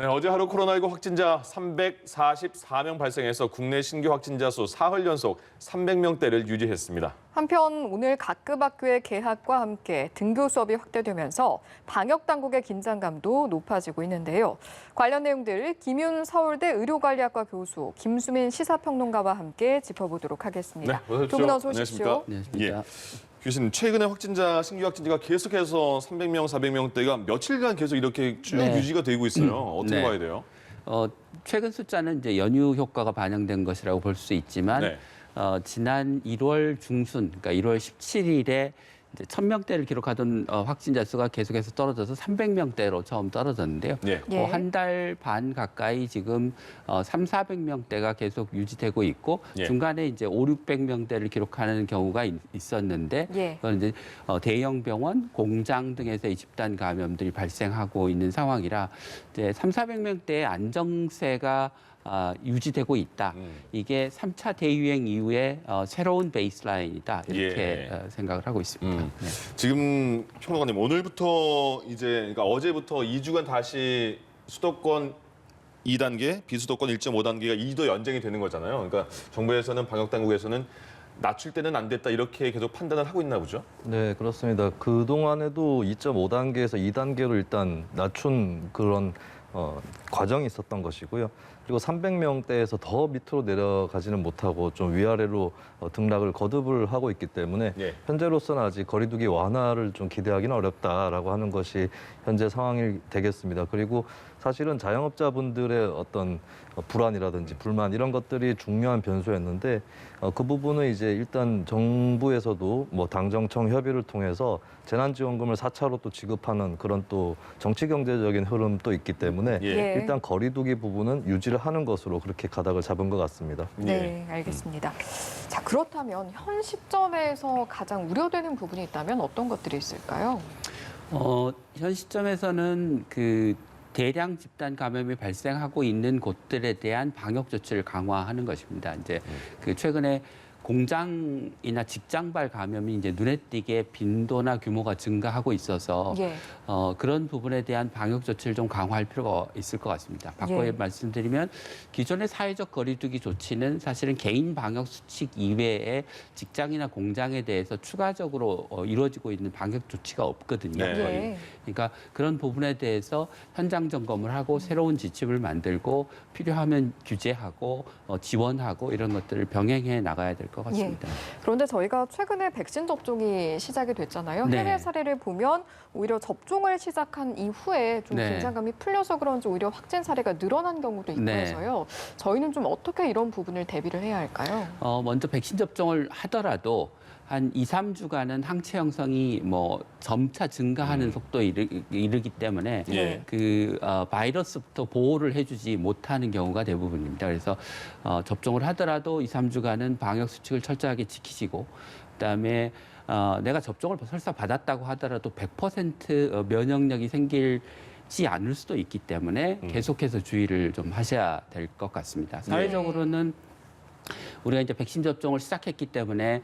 네, 어제 하루 코로나19 확진자 344명 발생해서 국내 신규 확진자 수 사흘 연속 300명대를 유지했습니다. 한편 오늘 각급 학교의 개학과 함께 등교 수업이 확대되면서 방역 당국의 긴장감도 높아지고 있는데요. 관련 내용들 김윤 서울대 의료관리학과 교수, 김수민 시사평론가와 함께 짚어보도록 하겠습니다. 네, 두 분 어서 오십시오. 예. 교수님, 최근에 신규 확진자가 계속해서 300명, 400명대가 며칠간 계속 이렇게 쭉 유지가 되고 있어요. 어떻게 봐야 돼요? 최근 숫자는 이제 연휴 효과가 반영된 것이라고 볼 수 있지만 지난 1월 중순, 그러니까 1월 17일에 이제 1000명대를 기록하던 확진자 수가 계속해서 떨어져서 300명대로 처음 떨어졌는데요. 한 달 반 가까이 지금 300~400명대가 계속 유지되고 있고 중간에 이제 500~600명대를 기록하는 경우가 있었는데 그건 이제 대형 병원, 공장 등에서 이 집단 감염들이 발생하고 있는 상황이라 이제 300~400명대의 안정세가 유지되고 있다. 이게 3차 대유행 이후에 새로운 베이스라인이다. 이렇게 생각을 하고 있습니다. 지금 평론가님, 오늘부터 그러니까 어제부터 2주간 다시 수도권 2단계, 비수도권 1.5단계가 2도 연장이 되는 거잖아요. 그러니까 정부에서는 방역당국에서는 낮출 때는 안 됐다 이렇게 계속 판단을 하고 있나 보죠? 네, 그렇습니다. 그동안에도 2.5단계에서 2단계로 일단 낮춘 그런 과정이 있었던 것이고요. 그리고 300명대에서 더 밑으로 내려가지는 못하고 좀 위아래로 등락을 거듭을 하고 있기 때문에 현재로서는 아직 거리두기 완화를 좀 기대하기는 어렵다라고 하는 것이 현재 상황이 되겠습니다. 그리고 사실은 자영업자분들의 어떤 불안이라든지 불만 이런 것들이 중요한 변수였는데 그 부분은 이제 일단 정부에서도 뭐 당정청 협의를 통해서 재난지원금을 4차로 또 지급하는 그런 또 정치 경제적인 흐름도 있기 때문에 일단 거리두기 부분은 유지를 하는 것으로 그렇게 가닥을 잡은 것 같습니다. 네, 알겠습니다. 자, 그렇다면 현 시점에서 가장 우려되는 부분이 있다면 어떤 것들이 있을까요? 현 시점에서는 대량 집단 감염이 발생하고 있는 곳들에 대한 방역 조치를 강화하는 것입니다. 이제 최근에 공장이나 직장발 감염이 이제 눈에 띄게 빈도나 규모가 증가하고 있어서 그런 부분에 대한 방역 조치를 좀 강화할 필요가 있을 것 같습니다. 바꿔 말씀드리면 기존의 사회적 거리두기 조치는 사실은 개인 방역 수칙 이외에 직장이나 공장에 대해서 추가적으로 이루어지고 있는 방역 조치가 없거든요. 그러니까 그런 부분에 대해서 현장 점검을 하고 새로운 지침을 만들고 필요하면 규제하고 지원하고 이런 것들을 병행해 나가야 될 것 같습니다. 그런데 저희가 최근에 백신 접종이 시작이 됐잖아요. 해외 사례를 보면 오히려 접종을 시작한 이후에 좀 긴장감이 풀려서 그런지 오히려 확진 사례가 늘어난 경우도 있고 해서요. 저희는 좀 어떻게 이런 부분을 대비를 해야 할까요? 먼저 백신 접종을 하더라도 한 2~3주간은 항체 형성이 점차 증가하는 속도에 이르기 때문에 바이러스부터 보호를 해주지 못하는 경우가 대부분입니다. 그래서 접종을 하더라도 2~3주간은 방역 수칙을 철저하게 지키시고 그다음에 내가 접종을 설사 받았다고 하더라도 100% 면역력이 생기지 않을 수도 있기 때문에 계속해서 주의를 좀 하셔야 될 것 같습니다. 사회적으로는 우리가 이제 백신 접종을 시작했기 때문에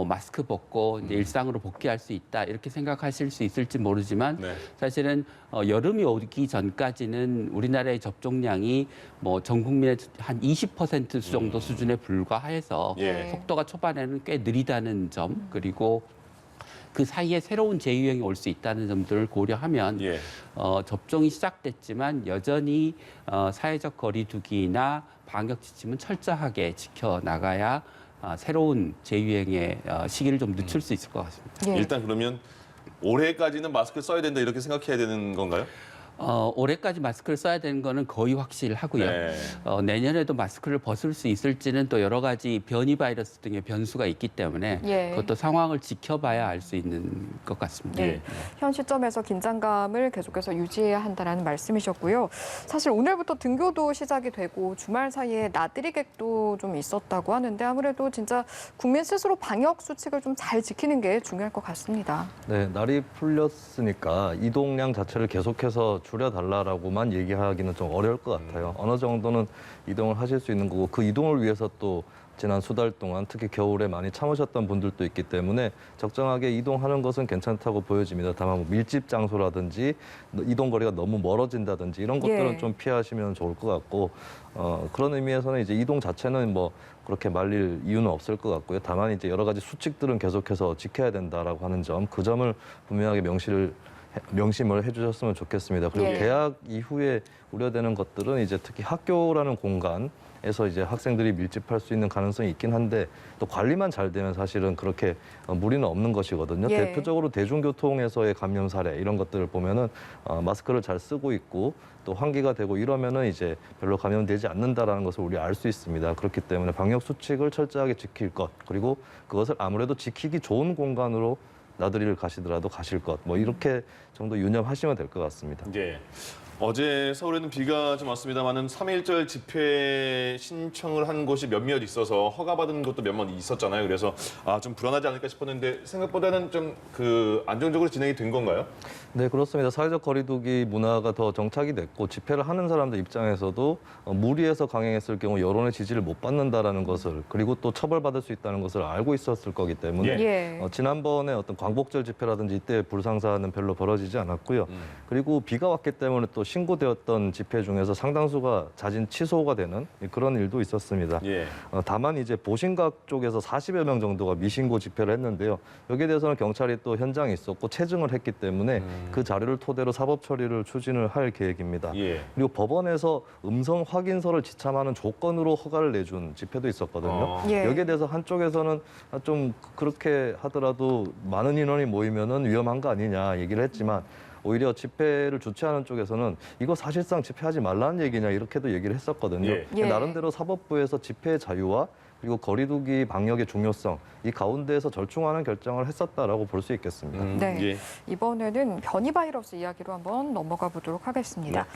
마스크 벗고 이제 일상으로 복귀할 수 있다 이렇게 생각하실 수 있을지 모르지만 사실은 여름이 오기 전까지는 우리나라의 접종량이 전 국민의 한 20% 정도 수준에 불과해서 속도가 초반에는 꽤 느리다는 점 그리고 그 사이에 새로운 재유행이 올 수 있다는 점들을 고려하면 접종이 시작됐지만 여전히 사회적 거리두기나 방역 지침은 철저하게 지켜나가야 새로운 재유행의 시기를 좀 늦출 수 있을 것 같습니다. 일단 그러면 올해까지는 마스크를 써야 된다 이렇게 생각해야 되는 건가요? 올해까지 마스크를 써야 되는 거는 거의 확실하고요. 내년에도 마스크를 벗을 수 있을지는 또 여러 가지 변이 바이러스 등의 변수가 있기 때문에 그것도 상황을 지켜봐야 알 수 있는 것 같습니다. 현 시점에서 긴장감을 계속해서 유지해야 한다는 말씀이셨고요. 사실 오늘부터 등교도 시작이 되고 주말 사이에 나들이객도 좀 있었다고 하는데 아무래도 진짜 국민 스스로 방역 수칙을 좀 잘 지키는 게 중요할 것 같습니다. 네, 날이 풀렸으니까 이동량 자체를 계속해서 줄여달라고만 얘기하기는 좀 어려울 것 같아요. 어느 정도는 이동을 하실 수 있는 거고 그 이동을 위해서 또 지난 수달 동안 특히 겨울에 많이 참으셨던 분들도 있기 때문에 적정하게 이동하는 것은 괜찮다고 보여집니다. 다만 뭐 밀집 장소라든지 이동 거리가 너무 멀어진다든지 이런 것들은 예. 좀 피하시면 좋을 것 같고 그런 의미에서는 이제 이동 자체는 뭐 그렇게 말릴 이유는 없을 것 같고요. 다만 이제 여러 가지 수칙들은 계속해서 지켜야 된다라고 하는 점, 그 점을 분명하게 명심을 해주셨으면 좋겠습니다. 그리고 예. 개학 이후에 우려되는 것들은 이제 특히 학교라는 공간에서 이제 학생들이 밀집할 수 있는 가능성이 있긴 한데 또 관리만 잘 되면 사실은 그렇게 무리는 없는 것이거든요. 예. 대표적으로 대중교통에서의 감염 사례 이런 것들을 보면은 마스크를 잘 쓰고 있고 또 환기가 되고 이러면은 이제 별로 감염되지 않는다라는 것을 우리 알 수 있습니다. 그렇기 때문에 방역 수칙을 철저하게 지킬 것, 그리고 그것을 아무래도 지키기 좋은 공간으로 나들이를 가시더라도 가실 것, 뭐 이렇게 정도 유념하시면 될 것 같습니다. 예. 어제 서울에는 비가 좀 왔습니다만은 3.1절 집회 신청을 한 곳이 몇몇 있어서 허가받은 것도 몇몇 있었잖아요. 그래서 좀 불안하지 않을까 싶었는데 생각보다는 좀 안정적으로 진행이 된 건가요? 네, 그렇습니다. 사회적 거리두기 문화가 더 정착이 됐고 집회를 하는 사람들 입장에서도 무리해서 강행했을 경우 여론의 지지를 못 받는다라는 것을, 그리고 또 처벌받을 수 있다는 것을 알고 있었을 거기 때문에 예. 지난번에 어떤 광복절 집회라든지 이때 불상사는 별로 벌어지지 않았고요. 그리고 비가 왔기 때문에 또 신고되었던 집회 중에서 상당수가 자진 취소가 되는 그런 일도 있었습니다. 예. 다만 이제 보신각 쪽에서 40여 명 정도가 미신고 집회를 했는데요. 여기에 대해서는 경찰이 또 현장에 있었고 체증을 했기 때문에 그 자료를 토대로 사법 처리를 추진을 할 계획입니다. 예. 그리고 법원에서 음성 확인서를 지참하는 조건으로 허가를 내준 집회도 있었거든요. 예. 여기에 대해서 한쪽에서는 좀 그렇게 하더라도 많은 인원이 모이면은 위험한 거 아니냐 얘기를 했지만 오히려 집회를 주최하는 쪽에서는 이거 사실상 집회하지 말라는 얘기냐 이렇게도 얘기를 했었거든요. 예. 예. 나름대로 사법부에서 집회의 자유와 그리고 거리두기 방역의 중요성 이 가운데에서 절충하는 결정을 했었다라고 볼 수 있겠습니다. 네. 예. 이번에는 변이 바이러스 이야기로 한번 넘어가 보도록 하겠습니다.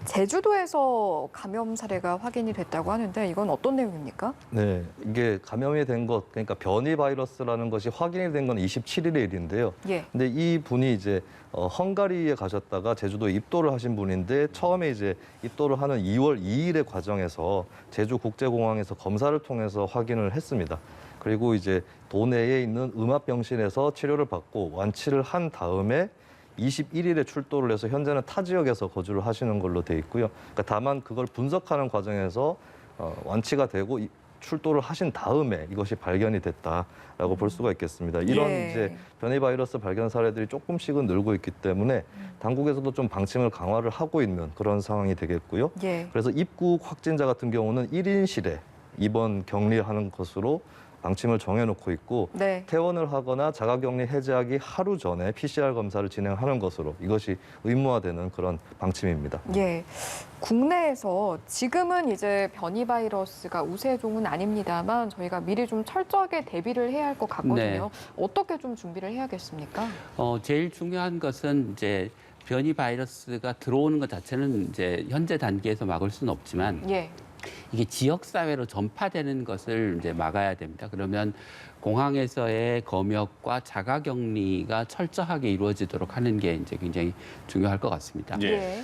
제주도에서 감염 사례가 확인이 됐다고 하는데 이건 어떤 내용입니까? 네, 이게 감염이 된 것, 그러니까 변이 바이러스라는 것이 확인이 된 건 27일의 일인데요. 예. 근데 이 분이 이제 헝가리에 가셨다가 제주도에 입도를 하신 분인데 처음에 이제 입도를 하는 2월 2일의 과정에서 제주국제공항에서 검사를 통해서 확인을 했습니다. 그리고 이제 도내에 있는 음압병실에서 치료를 받고 완치를 한 다음에 21일에 출도를 해서 현재는 타 지역에서 거주를 하시는 걸로 돼 있고요. 그러니까 다만 그걸 분석하는 과정에서 완치가 되고 출도를 하신 다음에 이것이 발견이 됐다라고 볼 수가 있겠습니다. 이런 예. 이제 변이 바이러스 발견 사례들이 조금씩은 늘고 있기 때문에 당국에서도 좀 방침을 강화를 하고 있는 그런 상황이 되겠고요. 예. 그래서 입국 확진자 같은 경우는 1인실에 입원 격리하는 것으로 방침을 정해놓고 있고 네. 퇴원을 하거나 자가격리 해제하기 하루 전에 PCR 검사를 진행하는 것으로 이것이 의무화되는 그런 방침입니다. 예. 국내에서 지금은 이제 변이 바이러스가 우세종은 아닙니다만 저희가 미리 좀 철저하게 대비를 해야 할 것 같거든요. 네. 어떻게 좀 준비를 해야겠습니까? 제일 중요한 것은 이제 변이 바이러스가 들어오는 것 자체는 이제 현재 단계에서 막을 수는 없지만 예. 이게 지역 사회로 전파되는 것을 이제 막아야 됩니다. 그러면 공항에서의 검역과 자가격리가 철저하게 이루어지도록 하는 게 이제 굉장히 중요할 것 같습니다. 예.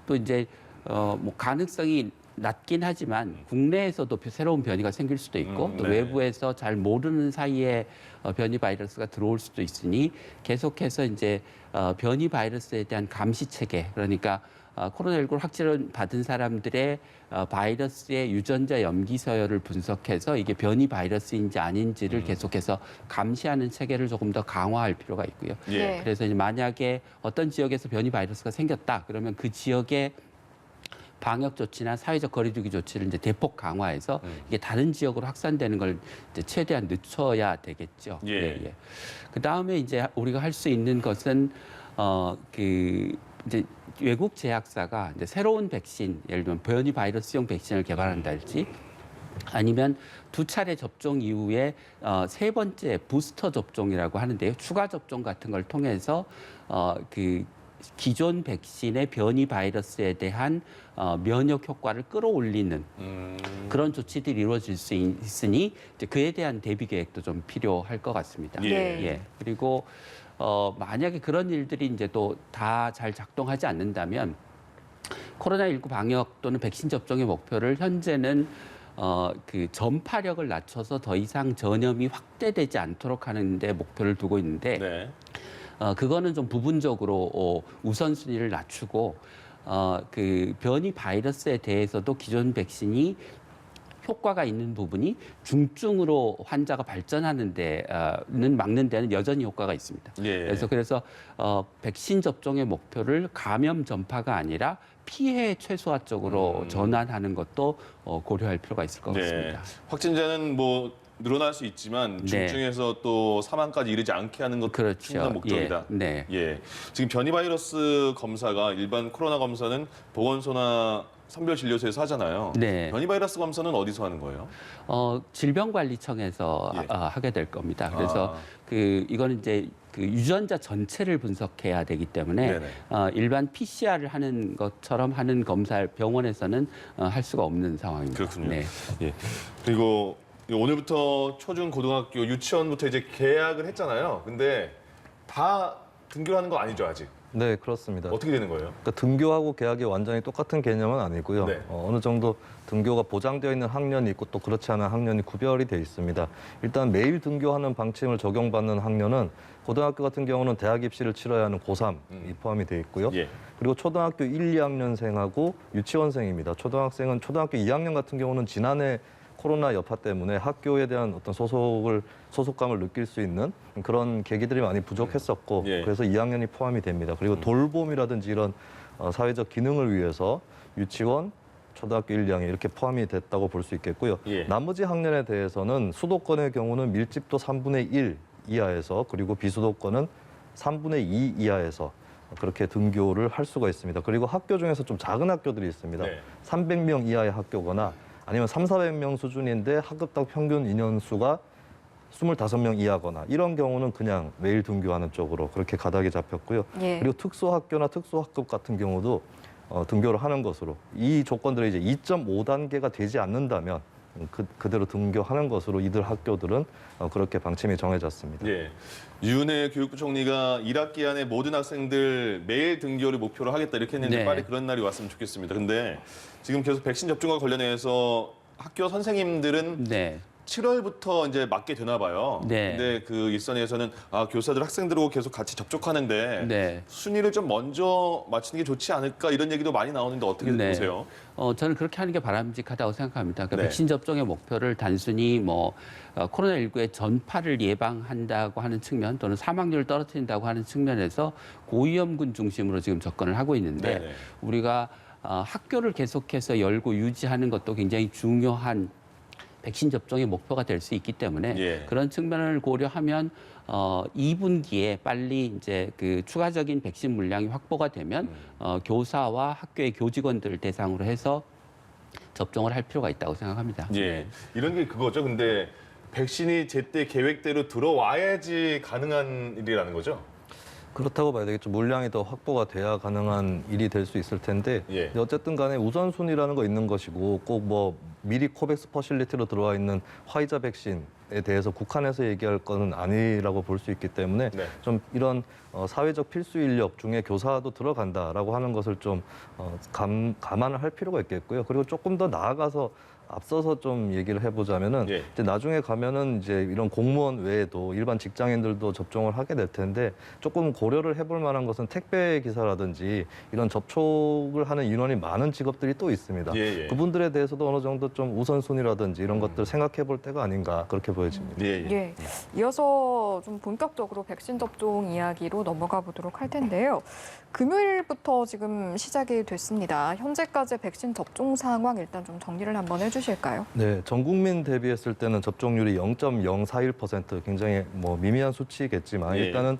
또 이제 뭐 가능성이 낮긴 하지만 국내에서도 새로운 변이가 생길 수도 있고 또 네. 외부에서 잘 모르는 사이에 변이 바이러스가 들어올 수도 있으니 계속해서 이제 변이 바이러스에 대한 감시 체계, 그러니까 코로나19를 확진을 받은 사람들의 바이러스의 유전자 염기 서열을 분석해서 이게 변이 바이러스인지 아닌지를 계속해서 감시하는 체계를 조금 더 강화할 필요가 있고요. 예. 네. 그래서 이제 만약에 어떤 지역에서 변이 바이러스가 생겼다 그러면 그 지역의 방역 조치나 사회적 거리두기 조치를 이제 대폭 강화해서 이게 다른 지역으로 확산되는 걸 이제 최대한 늦춰야 되겠죠. 예. 그 다음에 이제 우리가 할 수 있는 것은 이제 외국 제약사가 이제 새로운 백신, 예를 들면 변이 바이러스용 백신을 개발한달지 아니면 2차례 접종 이후에 3번째 부스터 접종이라고 하는데요. 추가 접종 같은 걸 통해서 기존 백신의 변이 바이러스에 대한 면역 효과를 끌어올리는 그런 조치들이 이루어질 수 있으니 이제 그에 대한 대비 계획도 좀 필요할 것 같습니다. 예. 그리고 만약에 그런 일들이 이제 또 다 잘 작동하지 않는다면 코로나19 방역 또는 백신 접종의 목표를 현재는 그 전파력을 낮춰서 더 이상 전염이 확대되지 않도록 하는 데 목표를 두고 있는데 네. 그거는 좀 부분적으로 우선순위를 낮추고 그 변이 바이러스에 대해서도 기존 백신이 효과가 있는 부분이 중증으로 환자가 발전하는 데는 막는 데는 여전히 효과가 있습니다. 예. 그래서 백신 접종의 목표를 감염 전파가 아니라 피해 최소화 쪽으로 전환하는 것도 고려할 필요가 있을 것 같습니다. 확진자는 뭐 늘어날 수 있지만 중증에서 또 사망까지 이르지 않게 하는 것도 그렇죠. 충분한 목적이다. 네. 예. 지금 변이 바이러스 검사가 일반 코로나 검사는 보건소나 선별진료소에서 하잖아요. 네. 변이 바이러스 검사는 어디서 하는 거예요? 질병관리청에서 예. 하게 될 겁니다. 그래서 이거는 이제 그 유전자 전체를 분석해야 되기 때문에 네네. 일반 PCR을 하는 것처럼 하는 검사 병원에서는 할 수가 없는 상황입니다. 그렇군요. 네. 예. 그리고 오늘부터 초중 고등학교 유치원부터 이제 개학을 했잖아요. 근데 다 등교를 하는 거 아니죠, 아직? 네, 그렇습니다. 어떻게 되는 거예요? 그러니까 등교하고 개학이 완전히 똑같은 개념은 아니고요. 네. 어느 정도 등교가 보장되어 있는 학년이 있고 또 그렇지 않은 학년이 구별이 돼 있습니다. 일단 매일 등교하는 방침을 적용받는 학년은 고등학교 같은 경우는 대학 입시를 치러야 하는 고3이 포함이 돼 있고요. 예. 그리고 초등학교 1, 2학년생하고 유치원생입니다. 초등학생은 초등학교 2학년 같은 경우는 지난해 코로나 여파 때문에 학교에 대한 어떤 소속감을 느낄 수 있는 그런 계기들이 많이 부족했었고 예. 그래서 2학년이 포함이 됩니다. 그리고 돌봄이라든지 이런 사회적 기능을 위해서 유치원, 초등학교 1, 2학년 이렇게 포함이 됐다고 볼 수 있겠고요. 예. 나머지 학년에 대해서는 수도권의 경우는 밀집도 3분의 1 이하에서 그리고 비수도권은 3분의 2 이하에서 그렇게 등교를 할 수가 있습니다. 그리고 학교 중에서 좀 작은 학교들이 있습니다. 네. 300명 이하의 학교거나 아니면 3,400명 수준인데 학급당 평균 인원수가 25명 이하거나 이런 경우는 그냥 매일 등교하는 쪽으로 그렇게 가닥이 잡혔고요. 예. 그리고 특수학교나 특수학급 같은 경우도 등교를 하는 것으로 이 조건들이 이제 2.5단계가 되지 않는다면 그대로 등교하는 것으로 이들 학교들은 그렇게 방침이 정해졌습니다. 예. 유은혜 교육부 총리가 1학기 안에 모든 학생들 매일 등교를 목표로 하겠다 이렇게 했는데 네. 빨리 그런 날이 왔으면 좋겠습니다. 근데 지금 계속 백신 접종과 관련해서 학교 선생님들은 네. 7월부터 이제 맞게 되나 봐요. 네. 근데 그 일선에서는 교사들 학생들하고 계속 같이 접촉하는데 네. 순위를 좀 먼저 맞추는 게 좋지 않을까 이런 얘기도 많이 나오는데 어떻게 네. 보세요? 저는 그렇게 하는 게 바람직하다고 생각합니다. 그러니까 네. 백신 접종의 목표를 단순히 코로나19의 전파를 예방한다고 하는 측면 또는 사망률을 떨어뜨린다고 하는 측면에서 고위험군 중심으로 지금 접근을 하고 있는데 네네. 우리가 학교를 계속해서 열고 유지하는 것도 굉장히 중요한 백신 접종의 목표가 될 수 있기 때문에 예. 그런 측면을 고려하면 2분기에 빨리 이제 그 추가적인 백신 물량이 확보가 되면 교사와 학교의 교직원들을 대상으로 해서 접종을 할 필요가 있다고 생각합니다. 예. 이런 게 그거죠. 근데 백신이 제때 계획대로 들어와야지 가능한 일이라는 거죠? 그렇다고 봐야 되겠죠. 물량이 더 확보가 돼야 가능한 일이 될 수 있을 텐데 예. 어쨌든 간에 우선순위라는 거 있는 것이고 꼭 미리 코백스 퍼실리티로 들어와 있는 화이자 백신에 대해서 국한해서 얘기할 것은 아니라고 볼 수 있기 때문에 네. 좀 이런 사회적 필수 인력 중에 교사도 들어간다라고 하는 것을 좀 감안을 할 필요가 있겠고요. 그리고 조금 더 나아가서 앞서서 좀 얘기를 해보자면은 예. 이제 나중에 가면은 이제 이런 공무원 외에도 일반 직장인들도 접종을 하게 될 텐데 조금 고려를 해볼 만한 것은 택배 기사라든지 이런 접촉을 하는 인원이 많은 직업들이 또 있습니다. 예, 예. 그분들에 대해서도 어느 정도 좀 우선순위라든지 이런 것들 생각해 볼 때가 아닌가 그렇게 보여집니다. 예, 예. 예. 이어서 좀 본격적으로 백신 접종 이야기로 넘어가 보도록 할 텐데요. 금요일부터 지금 시작이 됐습니다. 현재까지 백신 접종 상황 일단 좀 정리를 한번 해주실까요? 네, 전 국민 대비했을 때는 접종률이 0.041% 굉장히 미미한 수치겠지만 예. 일단은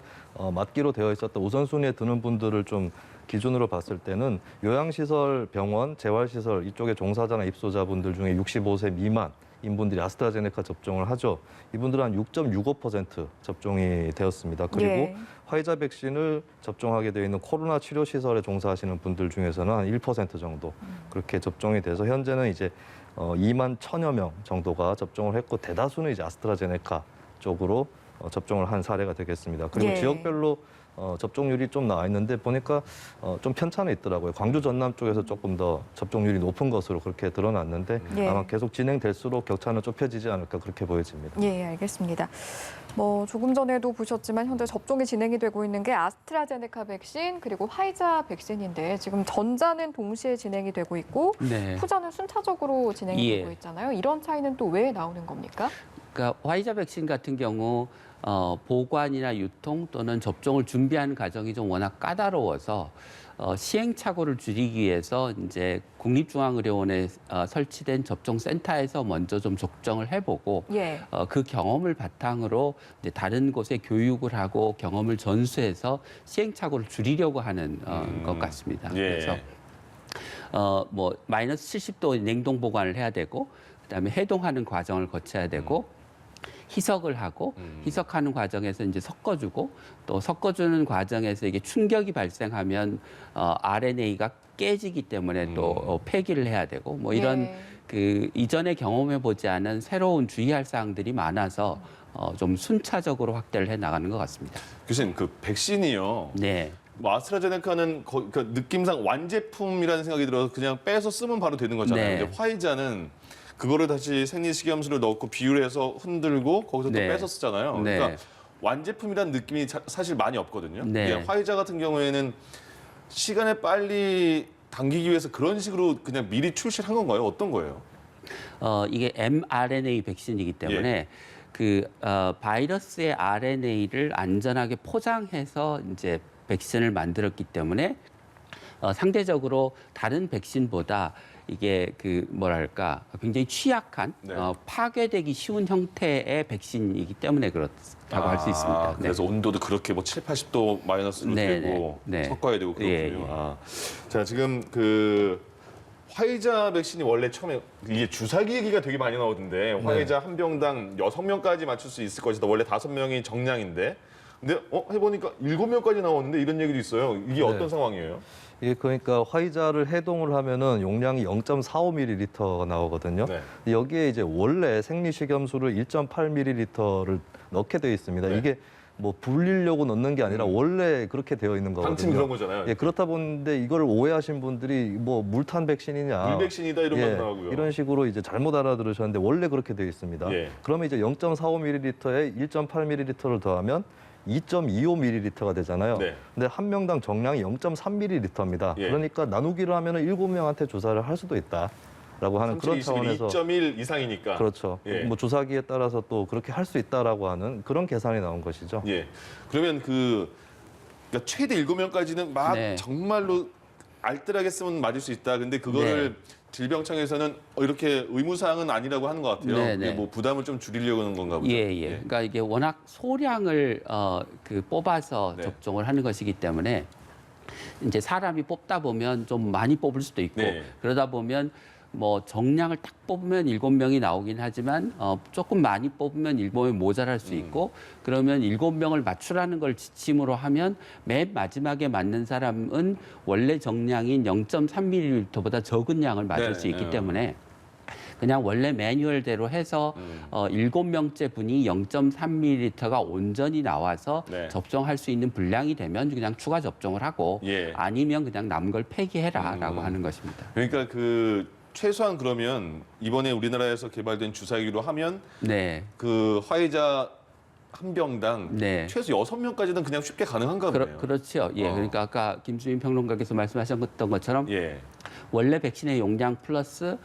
맞기로 되어 있었던 우선순위에 드는 분들을 좀 기준으로 봤을 때는 요양시설, 병원, 재활시설 이쪽에 종사자나 입소자분들 중에 65세 미만 인분들이 아스트라제네카 접종을 하죠. 이분들은 한 6.65% 접종이 되었습니다. 그리고 예. 화이자 백신을 접종하게 되어 있는 코로나 치료 시설에 종사하시는 분들 중에서는 한 1% 정도 그렇게 접종이 돼서 현재는 이제 2만 1,000여 명 정도가 접종을 했고 대다수는 이제 아스트라제네카 쪽으로 접종을 한 사례가 되겠습니다. 그리고 예. 지역별로 접종률이 좀 나와 있는데 보니까 좀 편차는 있더라고요. 광주 전남 쪽에서 조금 더 접종률이 높은 것으로 그렇게 드러났는데 예. 아마 계속 진행될수록 격차는 좁혀지지 않을까 그렇게 보여집니다. 예, 알겠습니다. 뭐 조금 전에도 보셨지만 현재 접종이 진행이 되고 있는 게 아스트라제네카 백신 그리고 화이자 백신인데 지금 전자는 동시에 진행이 되고 있고 네. 후자는 순차적으로 진행이 예. 되고 있잖아요. 이런 차이는 또 왜 나오는 겁니까? 그러니까 화이자 백신 같은 경우 보관이나 유통 또는 접종을 준비하는 과정이 좀 워낙 까다로워서 시행착오를 줄이기 위해서 이제 국립중앙의료원에 설치된 접종센터에서 먼저 좀 접종을 해보고 예. 그 경험을 바탕으로 이제 다른 곳에 교육을 하고 경험을 전수해서 시행착오를 줄이려고 하는 것 같습니다. 예. 그래서 뭐 마이너스 70도 냉동 보관을 해야 되고 그다음에 해동하는 과정을 거쳐야 되고 희석을 하고 희석하는 과정에서 이제 섞어주고 또 섞어주는 과정에서 이게 충격이 발생하면 RNA가 깨지기 때문에 또 폐기를 해야 되고 뭐 이런 예. 그 이전에 경험해 보지 않은 새로운 주의할 사항들이 많아서 좀 순차적으로 확대를 해 나가는 것 같습니다. 교수님, 그 백신이요. 네. 뭐 아스트라제네카는 그 느낌상 완제품이라는 생각이 들어서 그냥 빼서 쓰면 바로 되는 거잖아요. 네. 근데 화이자는 그거를 다시 생리식염수를 넣고 비율해서 흔들고 거기서 또 네. 빼서 쓰잖아요. 네. 그러니까 완제품이라는 느낌이 사실 많이 없거든요. 네. 근데 화이자 같은 경우에는 시간에 빨리 당기기 위해서 그런 식으로 그냥 미리 출시를 한 건가요? 어떤 거예요? 이게 mRNA 백신이기 때문에 그 바이러스의 RNA를 안전하게 포장해서 이제 백신을 만들었기 때문에 상대적으로 다른 백신보다 이게 그 뭐랄까 굉장히 취약한 네. 파괴되기 쉬운 형태의 백신이기 때문에 그렇다고 할 수 있습니다. 그래서 온도도 그렇게 뭐 7, 80도 마이너스로 네, 되고 네, 네. 섞어야 되고 그렇군요. 예, 예. 자, 지금 그 화이자 백신이 원래 처음에 이게 주사기 얘기가 되게 많이 나오던데 화이자 한 병당 6명까지 맞출 수 있을 것이다. 원래 5명이 정량인데. 근데 해보니까 7명까지 나오는데 이런 얘기도 있어요. 이게 어떤 상황이에요? 이게 그러니까 화이자를 해동을 하면은 용량이 0.45ml가 나오거든요. 네. 여기에 이제 원래 생리식염수를 1.8ml를 넣게 되어 있습니다. 네. 이게 뭐 불리려고 넣는 게 아니라 원래 그렇게 되어 있는 거거든요. 방침 그런 거잖아요. 예, 그렇다 보는데 이걸 오해하신 분들이 뭐 물탄 백신이냐, 물백신이다 이런 말 예, 나오고요. 이런 식으로 이제 잘못 알아들으셨는데 원래 그렇게 되어 있습니다. 예. 그러면 이제 0.45ml에 1.8ml를 더하면 2.25ml가 되잖아요. 네. 근데 한 명당 정량이 0.3ml입니다. 예. 그러니까 나누기로 하면은 7명한테 주사를 할 수도 있다라고 하는 그런 차원에서 2.1 이상이니까. 그렇죠. 예. 뭐 주사기에 따라서 또 그렇게 할 수 있다라고 하는 그런 계산이 나온 것이죠. 예. 그러면 그러니까 최대 7명까지는 막 네. 정말로 알뜰하게 쓰면 맞을 수 있다. 근데 그거를 질병청에서는 이렇게 의무사항은 아니라고 하는 것 같아요. 네, 이게 네. 뭐 부담을 좀 줄이려고 하는 건가 보죠. 예, 예. 그러니까 이게 워낙 소량을 그 뽑아서 네. 접종을 하는 것이기 때문에 이제 사람이 뽑다 보면 좀 많이 뽑을 수도 있고 네. 그러다 보면 뭐 정량을 딱 뽑으면 7명이 나오긴 하지만 조금 많이 뽑으면 7명이 모자랄 수 있고 그러면 7명을 맞추라는 걸 지침으로 하면 맨 마지막에 맞는 사람은 원래 정량인 0.3ml보다 적은 양을 맞을 네, 수 있기 네. 때문에 그냥 원래 매뉴얼대로 해서 7명째 분이 0.3ml가 온전히 나와서 네. 접종할 수 있는 분량이 되면 그냥 추가 접종을 하고 예. 아니면 그냥 남은 걸 폐기해라라고 하는 것입니다. 그러니까 그 최소한 그러면 이번에 우리나라에서 개발된 주사기로 하면 네. 그 화이자 한 병당 네. 최소 6명까지는 그냥 쉽게 가능한가 보네요. 그렇죠. 예. 그러니까 아까 김수민 평론가께서 말씀하셨던 것처럼 예. 원래 백신의 용량 플러스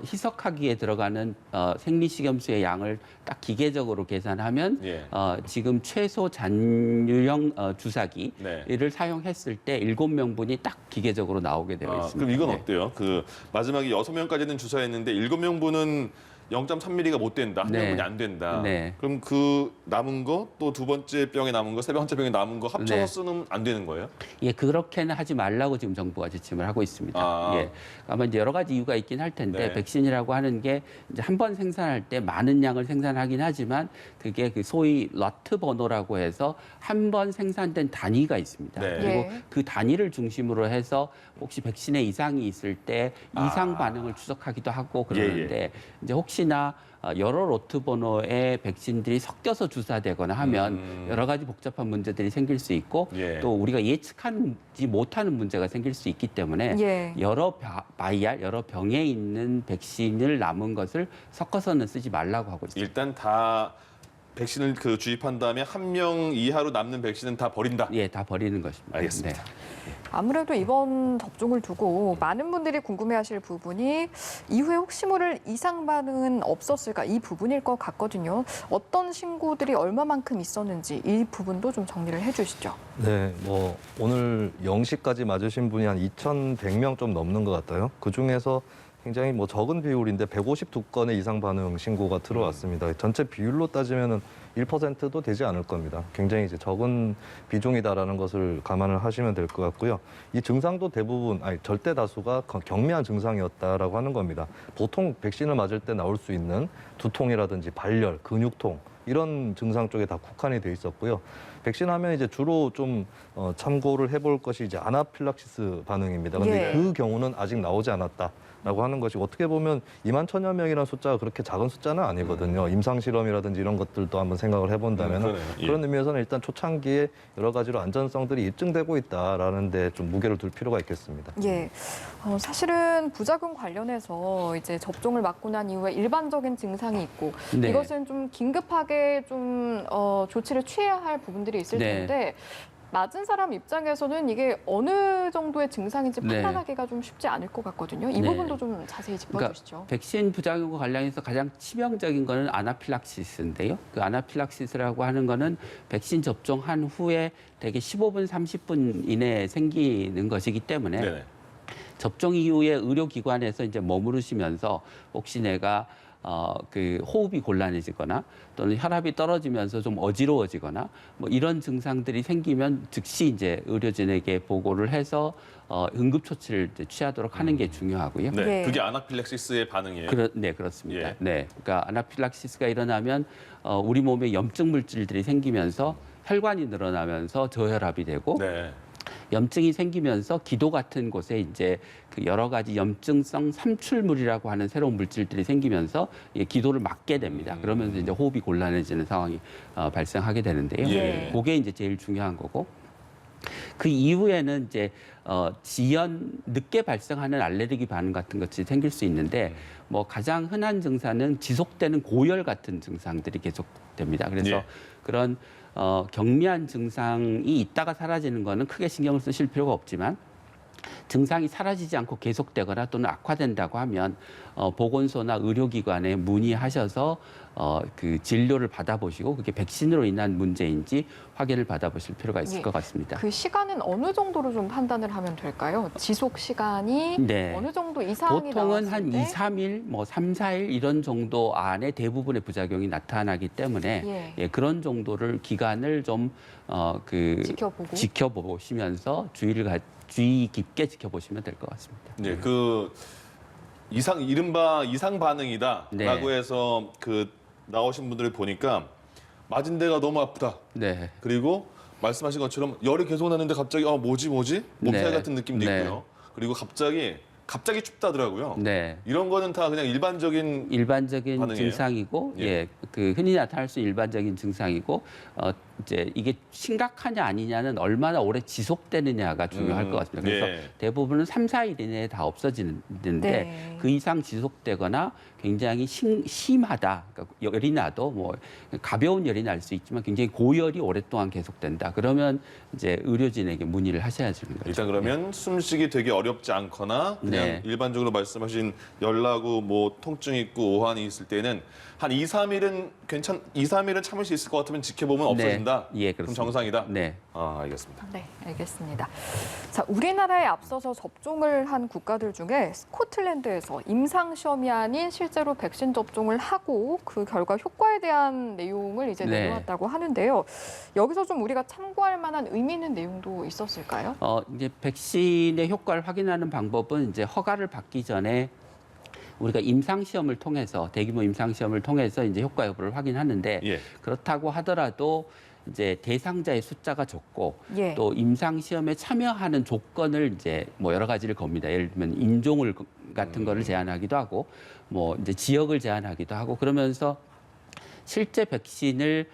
희석하기에 들어가는 생리식염수의 양을 딱 기계적으로 계산하면 예. 지금 최소 잔유형 주사기를 네. 사용했을 때 7명분이 딱 기계적으로 나오게 되어 있습니다. 그럼 이건 네. 어때요? 그 마지막에 6명까지는 주사했는데 7명분은 0.3ml가 못 된다. 한 네. 명분이 안 된다. 네. 그럼 그 남은 거 또 두 번째 병에 남은 거, 세 번째 병에 남은 거 합쳐서 네. 쓰면 안 되는 거예요? 예, 그렇게는 하지 말라고 지금 정부가 지침을 하고 있습니다. 아. 예. 아마 이제 여러 가지 이유가 있긴 할 텐데 네. 백신이라고 하는 게 이제 한 번 생산할 때 많은 양을 생산하긴 하지만 그게 그 소위 러트 번호라고 해서 한 번 생산된 단위가 있습니다. 네. 그리고 예. 그 단위를 중심으로 해서 혹시 백신에 이상이 있을 때 이상 아. 반응을 추적하기도 하고 예, 예. 그러는데 이제 혹시 혹시나 여러 로트 번호의 백신들이 섞여서 주사되거나 하면 여러 가지 복잡한 문제들이 생길 수 있고 예. 또 우리가 예측하지 못하는 문제가 생길 수 있기 때문에 예. 여러 바이알, 여러 병에 있는 백신을 남은 것을 섞어서는 쓰지 말라고 하고 있습니다. 일단 다 백신을 주입한 다음에 한 명 이하로 남는 백신은 다 버린다. 예, 다 버리는 것입니다. 알겠습니다. 네. 아무래도 이번 접종을 두고 많은 분들이 궁금해하실 부분이 이후에 혹시 모를 이상 반응은 없었을까 이 부분일 것 같거든요. 어떤 신고들이 얼마만큼 있었는지 이 부분도 좀 정리를 해주시죠. 네, 뭐 오늘 0시까지 맞으신 분이 한 2,100명 좀 넘는 것 같아요. 그 중에서 굉장히 뭐 적은 비율인데 152건의 이상 반응 신고가 들어왔습니다. 전체 비율로 따지면은 1%도 되지 않을 겁니다. 굉장히 이제 적은 비중이다라는 것을 감안을 하시면 될 것 같고요. 이 증상도 대부분, 절대 다수가 경미한 증상이었다라고 하는 겁니다. 보통 백신을 맞을 때 나올 수 있는 두통이라든지 발열, 근육통 이런 증상 쪽에 다 국한이 돼 있었고요. 백신 하면 이제 주로 좀 참고를 해볼 것이 이제 아나필락시스 반응입니다. 근데 예. 그 경우는 아직 나오지 않았다라고 하는 것이 어떻게 보면 2만 1,000여 명이라는 숫자가 그렇게 작은 숫자는 아니거든요. 임상 실험이라든지 이런 것들도 한번 생각을 해본다면 그러네요. 예. 그런 의미에서는 일단 초창기에 여러 가지로 안전성들이 입증되고 있다라는 데 좀 무게를 둘 필요가 있겠습니다. 예, 사실은 부작용 관련해서 이제 접종을 맞고 난 이후에 일반적인 증상이 있고 네. 이것은 좀 긴급하게 좀 조치를 취해야 할 부분들이 있을 네. 텐데 맞은 사람 입장에서는 이게 어느 정도의 증상인지 네. 판단하기가 좀 쉽지 않을 것 같거든요. 이 네. 부분도 좀 자세히 짚어주시죠. 그러니까 백신 부작용과 관련해서 가장 치명적인 거는 아나필락시스인데요. 그 아나필락시스라고 하는 거는 백신 접종한 후에 대개 15분, 30분 이내에 생기는 것이기 때문에 네네. 접종 이후에 의료기관에서 이제 머무르시면서 혹시 내가 그 호흡이 곤란해지거나 또는 혈압이 떨어지면서 좀 어지러워지거나 뭐 이런 증상들이 생기면 즉시 이제 의료진에게 보고를 해서 응급 조치를 이제 취하도록 하는 게 중요하고요. 네. 네. 그게 아나필렉시스의 반응이에요. 네, 그렇습니다. 예. 네, 그러니까 아나필락시스가 일어나면 우리 몸에 염증 물질들이 생기면서 혈관이 늘어나면서 저혈압이 되고 네. 염증이 생기면서 기도 같은 곳에 이제 그 여러 가지 염증성 삼출물이라고 하는 새로운 물질들이 생기면서 기도를 막게 됩니다. 그러면서 이제 호흡이 곤란해지는 상황이 발생하게 되는데요. 예. 그게 이제 제일 중요한 거고. 그 이후에는 이제 지연 늦게 발생하는 알레르기 반응 같은 것이 생길 수 있는데 뭐 가장 흔한 증상은 지속되는 고열 같은 증상들이 계속됩니다. 그래서 예. 그런 경미한 증상이 있다가 사라지는 거는 크게 신경을 쓰실 필요가 없지만 증상이 사라지지 않고 계속되거나 또는 악화된다고 하면 보건소나 의료기관에 문의하셔서 그 진료를 받아보시고 그게 백신으로 인한 문제인지 확인을 받아보실 필요가 있을 예. 것 같습니다. 그 시간은 어느 정도로 좀 판단을 하면 될까요? 지속 시간이 네. 어느 정도 이상이 보통은 나왔을 한 때 2, 3일, 뭐 3, 4일 이런 정도 안에 대부분의 부작용이 나타나기 때문에 예. 그런 정도를 기간을 좀 지켜보고. 지켜보시면서 주의 깊게 지켜보시면 될 것 같습니다. 네. 이른바 이상 반응이다라고 네. 해서 나오신 분들을 보니까 맞은 데가 너무 아프다. 네. 그리고 말씀하신 것처럼 열이 계속 나는데 갑자기 뭐지 몸살 네. 같은 느낌도 네. 있고요. 그리고 갑자기 춥다더라고요. 네. 이런 거는 다 그냥 일반적인 일반적인 반응이에요? 증상이고, 예. 흔히 나타날 수 있는 일반적인 증상이고, 이제 이게 심각하냐 아니냐는 얼마나 오래 지속되느냐가 중요할 것 같습니다. 그래서 예. 대부분은 3, 4일 이내에 다 없어지는데 네. 그 이상 지속되거나 굉장히 심하다. 그러니까 열이 나도 뭐 가벼운 열이 날 수 있지만 굉장히 고열이 오랫동안 계속된다. 그러면 이제 의료진에게 문의를 하셔야 되는 거죠. 일단 그러면 숨쉬기 되게 어렵지 않거나 그냥 네. 일반적으로 말씀하신 열나고 뭐 통증 있고 오한이 있을 때는 한 2, 3일은 2, 3일은 참을 수 있을 것 같으면 지켜보면 없어진다. 네. 예, 그럼 그렇습니다. 정상이다. 네. 알겠습니다. 네, 알겠습니다. 자, 우리나라에 앞서서 접종을 한 국가들 중에 스코틀랜드에서 임상 시험이 아닌 실제로 백신 접종을 하고 그 결과 효과에 대한 내용을 이제 네. 내놓았다고 하는데요. 여기서 좀 우리가 참고할 만한 의미 있는 내용도 있었을까요? 이제 백신의 효과를 확인하는 방법은 이제 허가를 받기 전에 우리가 임상 시험을 통해서 대규모 임상 시험을 통해서 이제 효과 여부를 확인하는데 예. 그렇다고 하더라도 이제 대상자의 숫자가 적고 예. 또 임상 시험에 참여하는 조건을 이제 뭐 여러 가지를 겁니다. 예를 들면 인종을 같은 거를 제한하기도 하고 뭐 이제 지역을 제한하기도 하고 그러면서 실제 백신을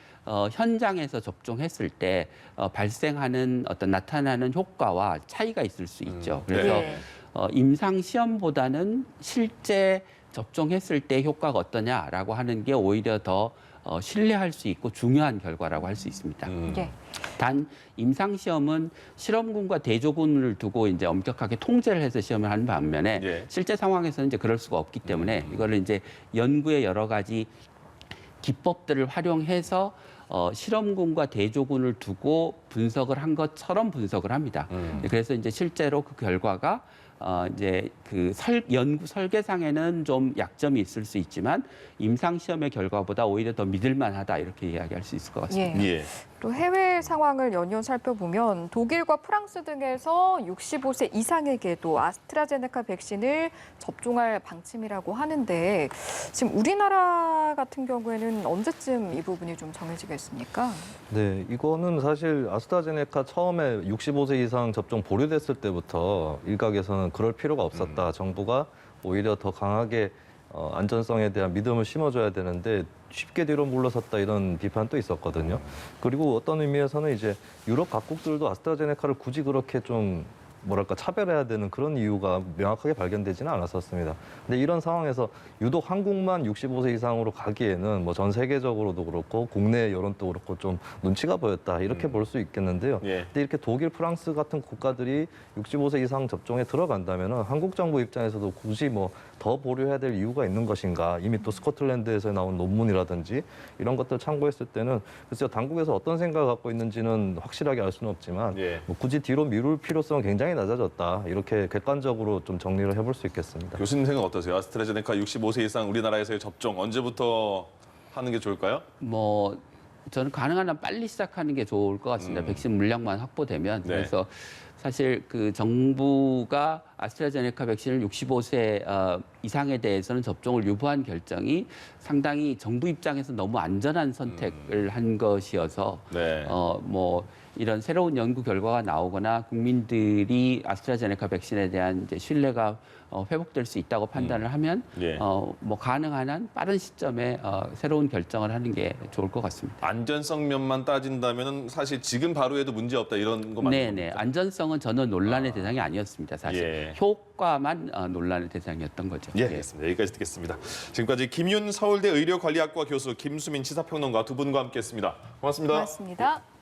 현장에서 접종했을 때 발생하는 어떤 나타나는 효과와 차이가 있을 수 있죠. 그래서 네. 임상 시험보다는 실제 접종했을 때 효과가 어떠냐라고 하는 게 오히려 더 신뢰할 수 있고 중요한 결과라고 할 수 있습니다. 예. 단 임상 시험은 실험군과 대조군을 두고 이제 엄격하게 통제를 해서 시험을 하는 반면에 예. 실제 상황에서는 이제 그럴 수가 없기 때문에 이거를 이제 연구의 여러 가지 기법들을 활용해서 실험군과 대조군을 두고 분석을 한 것처럼 분석을 합니다. 그래서 이제 실제로 그 결과가 이제 그 연구 설계상에는 좀 약점이 있을 수 있지만 임상 시험의 결과보다 오히려 더 믿을만하다 이렇게 이야기할 수 있을 것 같습니다. 예. 예. 또 해외 상황을 연이어 살펴보면 독일과 프랑스 등에서 65세 이상에게도 아스트라제네카 백신을 접종할 방침이라고 하는데 지금 우리나라 같은 경우에는 언제쯤 이 부분이 좀 정해지겠습니까? 네, 이거는 사실 아스트라제네카 처음에 65세 이상 접종 보류됐을 때부터 일각에서는 그럴 필요가 없었다. 정부가 오히려 더 강하게 안전성에 대한 믿음을 심어줘야 되는데 쉽게 뒤로 물러섰다 이런 비판도 있었거든요. 그리고 어떤 의미에서는 이제 유럽 각국들도 아스트라제네카를 굳이 그렇게 좀 뭐랄까 차별해야 되는 그런 이유가 명확하게 발견되지는 않았었습니다. 근데 이런 상황에서 유독 한국만 65세 이상으로 가기에는 뭐 전 세계적으로도 그렇고 국내 여론도 그렇고 좀 눈치가 보였다 이렇게 볼 수 있겠는데요. 예. 근데 이렇게 독일, 프랑스 같은 국가들이 65세 이상 접종에 들어간다면은 한국 정부 입장에서도 굳이 뭐 더 보류해야 될 이유가 있는 것인가? 이미 또 스코틀랜드에서 나온 논문이라든지 이런 것들 참고했을 때는 글쎄요 당국에서 어떤 생각을 갖고 있는지는 확실하게 알 수는 없지만 예. 뭐 굳이 뒤로 미룰 필요성은 굉장히 낮아졌다. 이렇게 객관적으로 좀 정리를 해볼 수 있겠습니다. 교수님 생각 어떠세요? 아스트라제네카 65세 이상 우리나라에서의 접종 언제부터 하는 게 좋을까요? 뭐 저는 가능한 한 빨리 시작하는 게 좋을 것 같습니다. 백신 물량만 확보되면. 네. 그래서 사실 그 정부가 아스트라제네카 백신을 65세 이상에 대해서는 접종을 유보한 결정이 상당히 정부 입장에서 너무 안전한 선택을 한 것이어서 네. 뭐 이런 새로운 연구 결과가 나오거나 국민들이 아스트라제네카 백신에 대한 이제 신뢰가 회복될 수 있다고 판단을 하면 예. 뭐 가능한 한 빠른 시점에 새로운 결정을 하는 게 좋을 것 같습니다. 안전성 면만 따진다면 사실 지금 바로 해도 문제 없다 이런 거 맞는 네네. 겁니까? 안전성은 전혀 논란의 대상이 아니었습니다. 사실 예. 효과만 논란의 대상이었던 거죠. 예, 알겠습니다. 여기까지 듣겠습니다. 지금까지 김윤 서울대 의료관리학과 교수, 김수민 시사평론가 두 분과 함께했습니다. 고맙습니다. 고맙습니다.